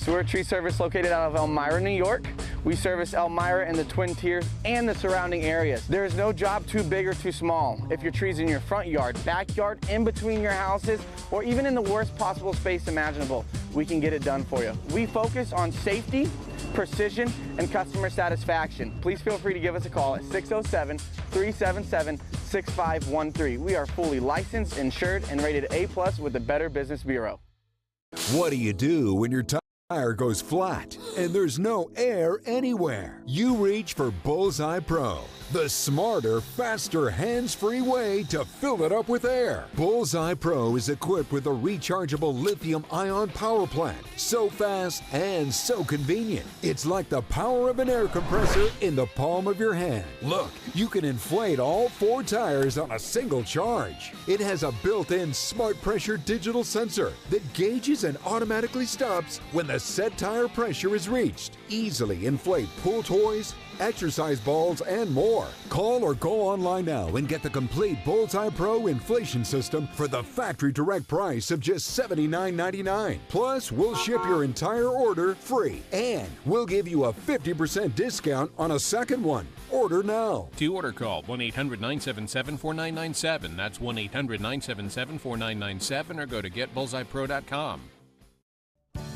We're a tree service located out of Elmira, New York. We service Elmira and the Twin Tiers and the surrounding areas. There is no job too big or too small. If your tree's in your front yard, backyard, in between your houses, or even in the worst possible space imaginable, we can get it done for you. We focus on safety, precision, and customer satisfaction. Please feel free to give us a call at 607-377-6513. We are fully licensed, insured, and rated A+ with the Better Business Bureau. What do you do when your tire goes flat and there's no air anywhere? You reach for Bullseye Pro. the smarter, faster, hands-free way to fill it up with air. Bullseye Pro is equipped with a rechargeable lithium-ion power plant. So fast and so convenient. It's like the power of an air compressor in the palm of your hand. Look, you can inflate all 4 tires on a single charge. It has a built-in smart pressure digital sensor that gauges and automatically stops when the set tire pressure is reached. Easily inflate pool toys, exercise balls, and more. Call or go online now and get the complete Bullseye Pro inflation system for the factory direct price of just $79.99. Plus, we'll ship your entire order free, and we'll give you a 50% discount on a second one. Order now. To order, call 1-800-977-4997. That's 1-800-977-4997, or go to getbullseyepro.com.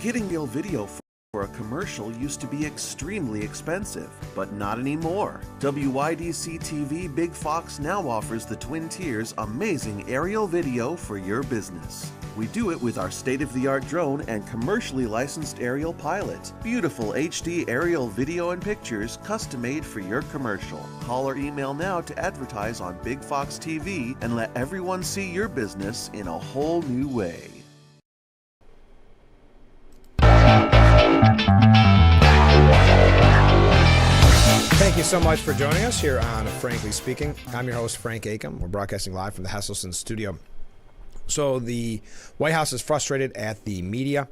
Getting real video for a commercial used to be extremely expensive, but not anymore. WYDC TV Big Fox now offers the Twin Tiers amazing aerial video for your business. We do it with our state-of-the-art drone and commercially licensed aerial pilot. Beautiful HD aerial video and pictures custom-made for your commercial. Call or email now to advertise on Big Fox TV and let everyone see your business in a whole new way. Thank you so much for joining us here on Frankly Speaking. I'm your host, Frank Acom. We're broadcasting live from the Hesselson studio. So the White House is frustrated at the media.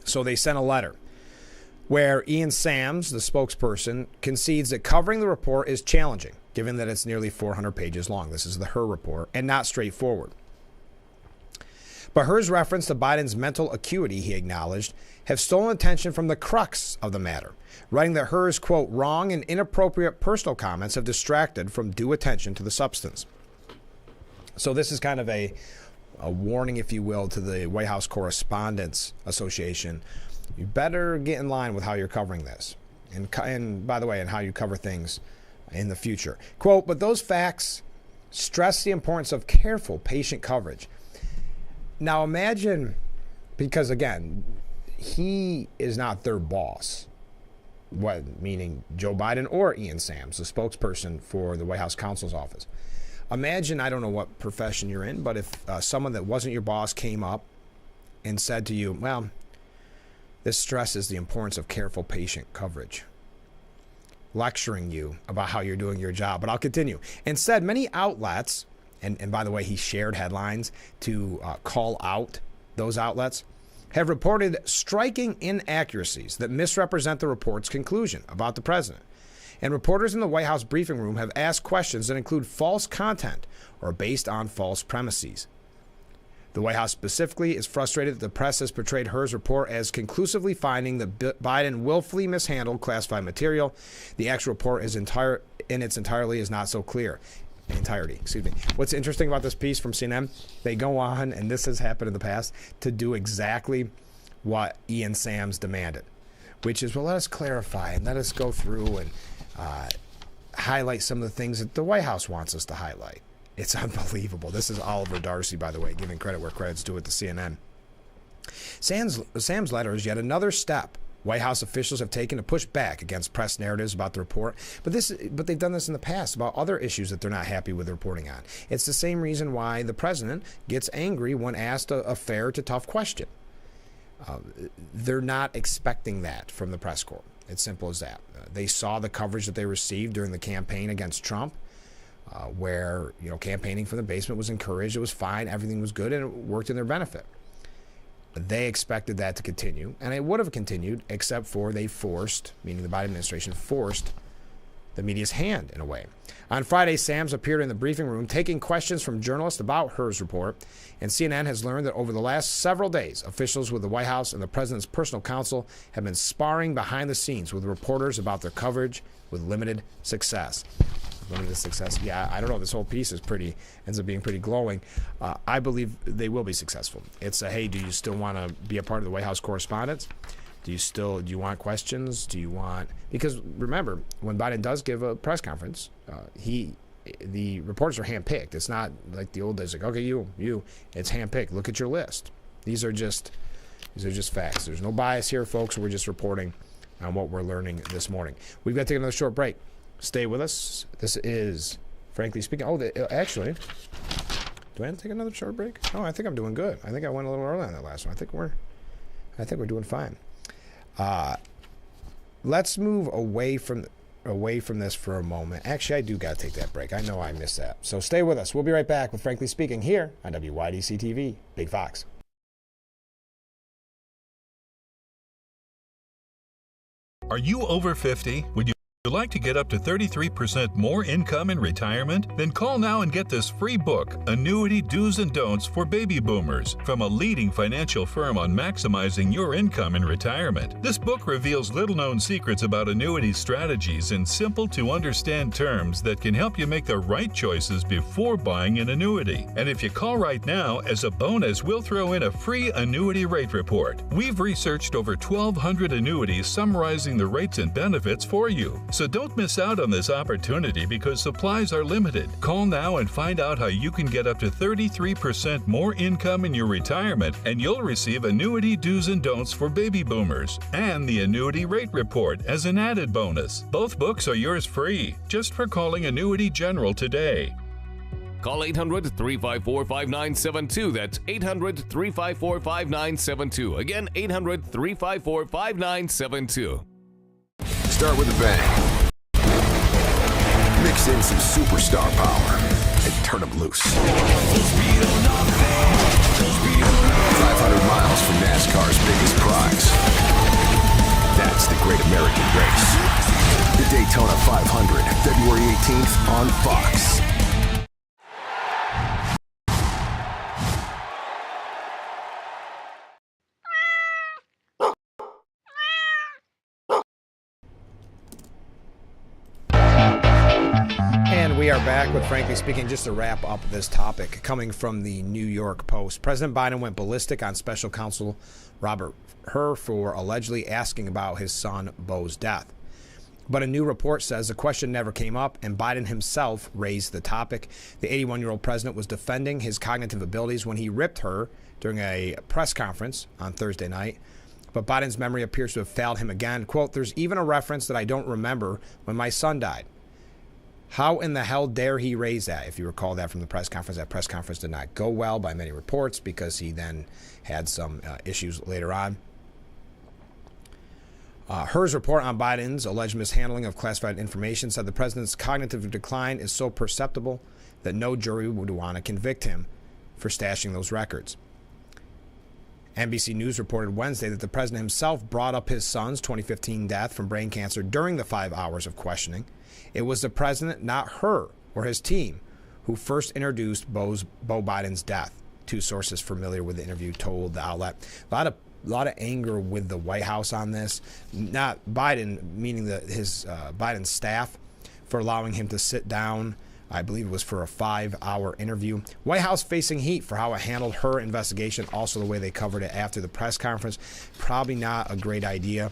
So they sent a letter where Ian Sams, the spokesperson, concedes that covering the report is challenging, given that it's nearly 400 pages long. This is the Hur report, and not straightforward. But Hur's reference to Biden's mental acuity, he acknowledged, have stolen attention from the crux of the matter, writing that Hur's, quote, wrong and inappropriate personal comments have distracted from due attention to the substance. So this is kind of a warning, if you will, to the White House Correspondents Association. You better get in line with how you're covering this. And by the way, and how you cover things in the future. Quote, but those facts stress the importance of careful, patient coverage. Now imagine, because again, he is not their boss, meaning Joe Biden or Ian Sams, the spokesperson for the White House counsel's office. Imagine, I don't know what profession you're in, but if someone that wasn't your boss came up and said to you, well, this stresses the importance of careful patient coverage, lecturing you about how you're doing your job. But I'll continue. Instead, many outlets, and by the way, he shared headlines to call out those outlets, have reported striking inaccuracies that misrepresent the report's conclusion about the president. And reporters in the White House briefing room have asked questions that include false content or based on false premises. The White House specifically is frustrated that the press has portrayed Hur's report as conclusively finding that Biden willfully mishandled classified material. The actual report is in its entirety is not so clear. What's interesting about this piece from CNN, they go on, and this has happened in the past, to do exactly what Ian Sams demanded, which is, well, let us clarify and let us go through and highlight some of the things that the White House wants us to highlight. It's unbelievable. This is Oliver Darcy, by the way, giving credit where credit's due at the CNN. Sam's letter is yet another step White House officials have taken to push back against press narratives about the report, but they've done this in the past about other issues that they're not happy with reporting on. It's the same reason why the president gets angry when asked a fair to tough question. They're not expecting that from the press corps. It's simple as that. They saw the coverage that they received during the campaign against Trump, where campaigning from the basement was encouraged. It was fine. Everything was good, and it worked in their benefit. They expected that to continue, and it would have continued, except for they forced, meaning the Biden administration forced, the media's hand in a way. On Friday, Sams appeared in the briefing room taking questions from journalists about Hur's report, and CNN has learned that over the last several days, officials with the White House and the president's personal counsel have been sparring behind the scenes with reporters about their coverage with limited success. Limited success. Yeah, I don't know. This whole piece ends up being pretty glowing. I believe they will be successful. It's hey, do you still want to be a part of the White House Correspondents? Do you want questions? Because remember, when Biden does give a press conference, the reporters are handpicked. It's not like the old days, like, okay, you, it's handpicked. Look at your list. These are just facts. There's no bias here, folks. We're just reporting on what we're learning this morning. We've got to take another short break. Stay with us. This is Frankly Speaking. Actually, do I have to take another short break? Oh, I think I'm doing good. I think I went a little early on that last one. I think we're doing fine. Let's move away from this for a moment. Actually, I do got to take that break. I know I missed that. So stay with us. We'll be right back with Frankly Speaking here on WYDC TV. Big Fox. Are you over 50? Would you like to get up to 33% more income in retirement? Then call now and get this free book, Annuity Do's and Don'ts for Baby Boomers, from a leading financial firm on maximizing your income in retirement. This book reveals little-known secrets about annuity strategies in simple-to-understand terms that can help you make the right choices before buying an annuity. And if you call right now, as a bonus, we'll throw in a free annuity rate report. We've researched over 1,200 annuities summarizing the rates and benefits for you. So don't miss out on this opportunity because supplies are limited. Call now and find out how you can get up to 33% more income in your retirement, and you'll receive Annuity Do's and Don'ts for Baby Boomers and the Annuity Rate Report as an added bonus. Both books are yours free, just for calling Annuity General today. Call 800-354-5972. That's 800-354-5972. Again, 800-354-5972. Start with a bang. Mix in some superstar power and turn them loose. 500 miles from NASCAR's biggest prize. That's the Great American Race. The Daytona 500, February 18th on Fox. We are back with Frankly Speaking. Just to wrap up this topic, coming from the New York Post, President Biden went ballistic on special counsel Robert Hur for allegedly asking about his son Beau's death. But a new report says the question never came up, and Biden himself raised the topic. The 81-year-old president was defending his cognitive abilities when he ripped Hur during a press conference on Thursday night. But Biden's memory appears to have failed him again. Quote, "There's even a reference that I don't remember when my son died." How in the hell dare he raise that? If you recall that from the press conference, that press conference did not go well by many reports because he then had some issues later on. Hur's report on Biden's alleged mishandling of classified information said the president's cognitive decline is so perceptible that no jury would want to convict him for stashing those records. NBC News reported Wednesday that the president himself brought up his son's 2015 death from brain cancer during the 5 hours of questioning. It was the president, not Hur or his team, who first introduced Beau Biden's death. Two sources familiar with the interview told the outlet. A lot of anger with the White House on this. Not Biden, meaning his Biden's staff, for allowing him to sit down. I believe it was for a 5-hour interview. White House facing heat for how it handled her investigation, also the way they covered it after the press conference. Probably not a great idea.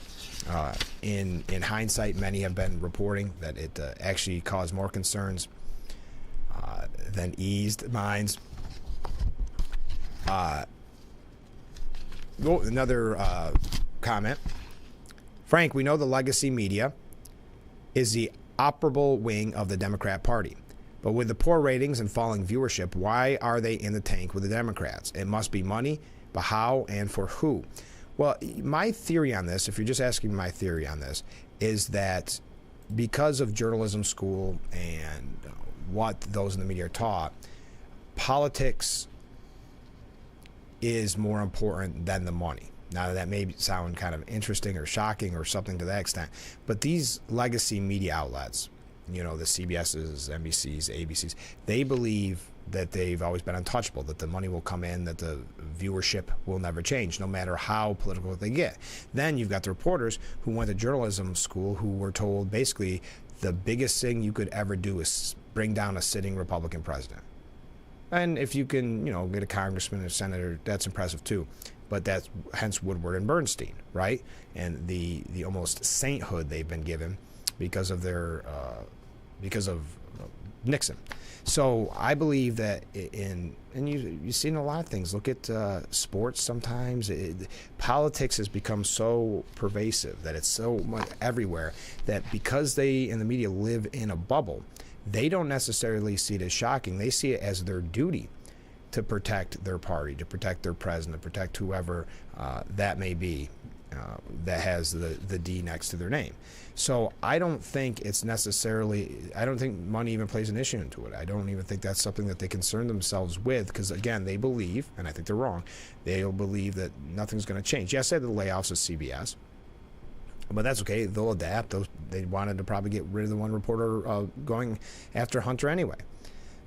In hindsight, many have been reporting that it actually caused more concerns than eased minds. Another comment. Frank, we know the legacy media is the operable wing of the Democrat Party. But with the poor ratings and falling viewership, why are they in the tank with the Democrats? It must be money, but how and for who? Well, my theory on this, if you're just asking my theory on this, is that because of journalism school and what those in the media are taught, politics is more important than the money. Now, that may sound kind of interesting or shocking or something to that extent, but these legacy media outlets, you know, the CBS's, NBC's, ABC's, they believe that they've always been untouchable, that the money will come in, that the viewership will never change, no matter how political they get. Then you've got the reporters who went to journalism school who were told basically the biggest thing you could ever do is bring down a sitting Republican president. And if you can, you know, get a congressman or senator, that's impressive too. But that's hence Woodward and Bernstein, right? And the almost sainthood they've been given because of their Nixon. So I believe that and you see in a lot of things. Look at sports sometimes. Politics has become so pervasive that it's so much everywhere that because they in the media live in a bubble, they don't necessarily see it as shocking. They see it as their duty to protect their party, to protect their president, to protect whoever that may be that has the D next to their name. So I don't think it's necessarily, I don't think money even plays an issue into it. I don't even think that's something that they concern themselves with because, again, they believe, and I think they're wrong, they'll believe that nothing's going to change. Yes, they had the layoffs at CBS, but that's okay. They'll adapt. They wanted to probably get rid of the one reporter going after Hunter anyway.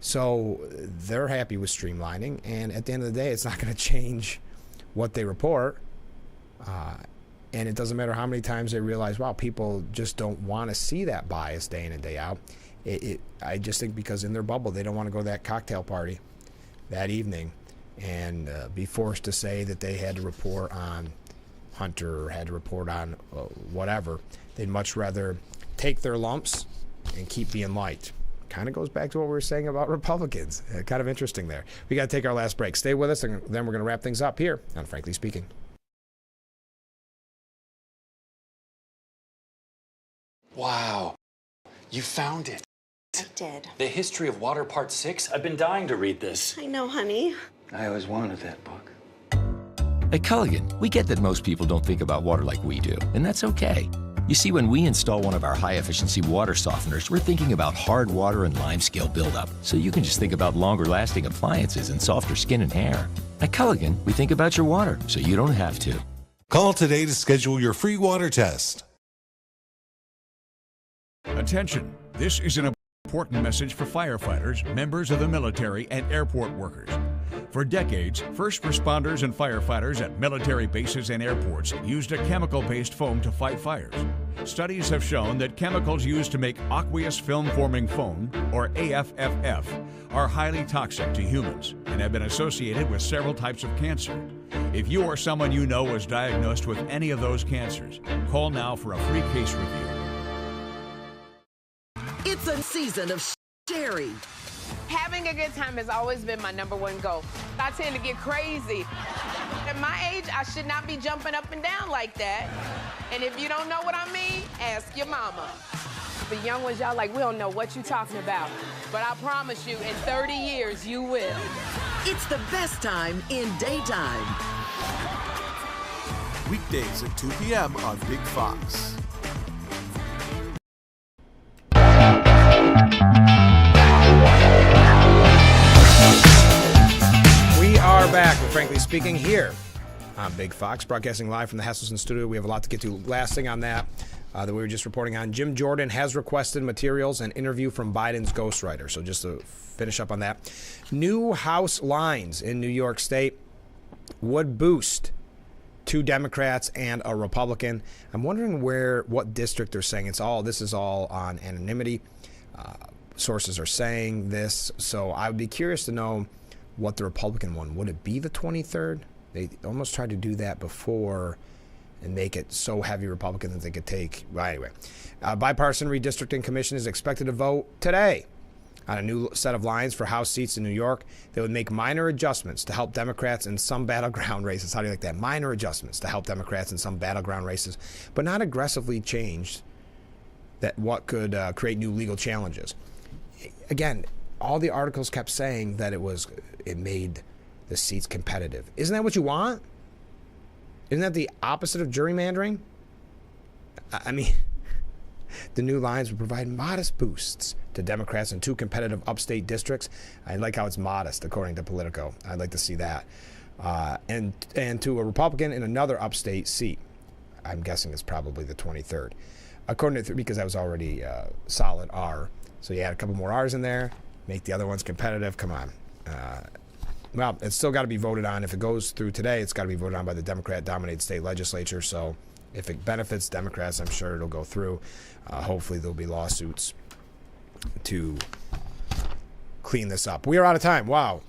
So they're happy with streamlining, and at the end of the day, it's not going to change what they report. And it doesn't matter how many times they realize, wow, people just don't want to see that bias day in and day out. I just think because in their bubble, they don't want to go to that cocktail party that evening and be forced to say that they had to report on Hunter or had to report on whatever. They'd much rather take their lumps and keep being liked. Kind of goes back to what we were saying about Republicans. Kind of interesting there. We got to take our last break. Stay with us, and then we're going to wrap things up here on Frankly Speaking. Wow, you found it. I did. The History of Water Part 6? I've been dying to read this. I know, honey. I always wanted that book. At Culligan, we get that most people don't think about water like we do, and that's okay. You see, when we install one of our high-efficiency water softeners, we're thinking about hard water and limescale buildup, so you can just think about longer-lasting appliances and softer skin and hair. At Culligan, we think about your water, so you don't have to. Call today to schedule your free water test. Attention, this is an important message for firefighters, members of the military, and airport workers. For decades, first responders and firefighters at military bases and airports used a chemical-based foam to fight fires. Studies have shown that chemicals used to make aqueous film-forming foam, or AFFF, are highly toxic to humans and have been associated with several types of cancer. If you or someone you know was diagnosed with any of those cancers, call now for a free case review. It's a season of sharing. Having a good time has always been my #1 goal. I tend to get crazy. At my age, I should not be jumping up and down like that. And if you don't know what I mean, ask your mama. The young ones, y'all like, we don't know what you talking about. But I promise you, in 30 years, you will. It's the best time in daytime. Weekdays at 2 p.m. on Big Fox. We are back with Frankly Speaking here on Big Fox, broadcasting live from the Hesselson studio. We have a lot to get to. Last thing on that we were just reporting on, Jim Jordan has requested materials and interview from Biden's ghostwriter. So just to finish up on that, new House lines in New York State would boost 2 Democrats and a Republican. I'm wondering what district they're saying. This is all on anonymity. Sources are saying this, so I would be curious to know what the Republican one would. It be the 23rd? They almost tried to do that before and make it so heavy Republican that they could take. Well, anyway, bipartisan redistricting commission is expected to vote today on a new set of lines for House seats in New York. They would make minor adjustments to help Democrats in some battleground races. How do you like that? Minor adjustments to help Democrats in some battleground races, but not aggressively changed that what could create new legal challenges. Again, all the articles kept saying that it made the seats competitive. Isn't that what you want? Isn't that the opposite of gerrymandering? I mean, the new lines would provide modest boosts to Democrats in 2 competitive upstate districts. I like how it's modest, according to Politico. I'd like to see that. And to a Republican in another upstate seat. I'm guessing it's probably the 23rd. According to, because that was already solid R. So you add a couple more R's in there, make the other ones competitive. Come on. Well, it's still got to be voted on. If it goes through today, it's got to be voted on by the Democrat-dominated state legislature. So if it benefits Democrats, I'm sure it'll go through. Hopefully there'll be lawsuits to clean this up. We are out of time. Wow.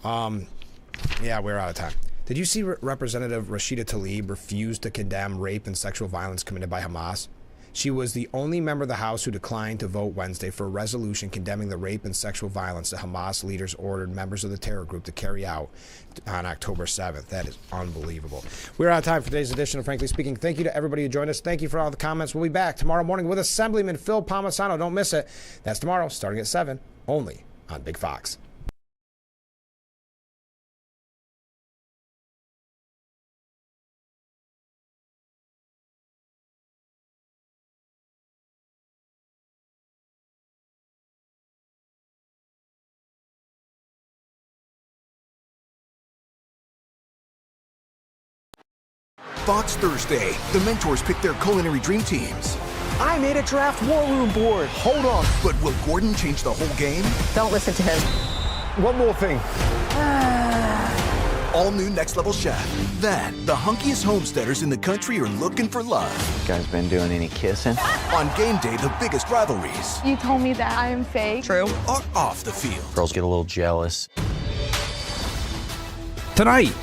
Yeah, we're out of time. Did you see Representative Rashida Tlaib refuse to condemn rape and sexual violence committed by Hamas? She was the only member of the House who declined to vote Wednesday for a resolution condemning the rape and sexual violence that Hamas leaders ordered members of the terror group to carry out on October 7th. That is unbelievable. We're out of time for today's edition of Frankly Speaking. Thank you to everybody who joined us. Thank you for all the comments. We'll be back tomorrow morning with Assemblyman Phil Palmisano. Don't miss it. That's tomorrow, starting at 7, only on Big Fox. Fox Thursday. The mentors pick their culinary dream teams. I made a draft war room board. Hold on. But will Gordon change the whole game? Don't listen to him. One more thing. All new Next Level Chef. That, the hunkiest homesteaders in the country are looking for love. Guys been doing any kissing? On game day, the biggest rivalries You told me that I am fake. True. are off the field. Girls get a little jealous. Tonight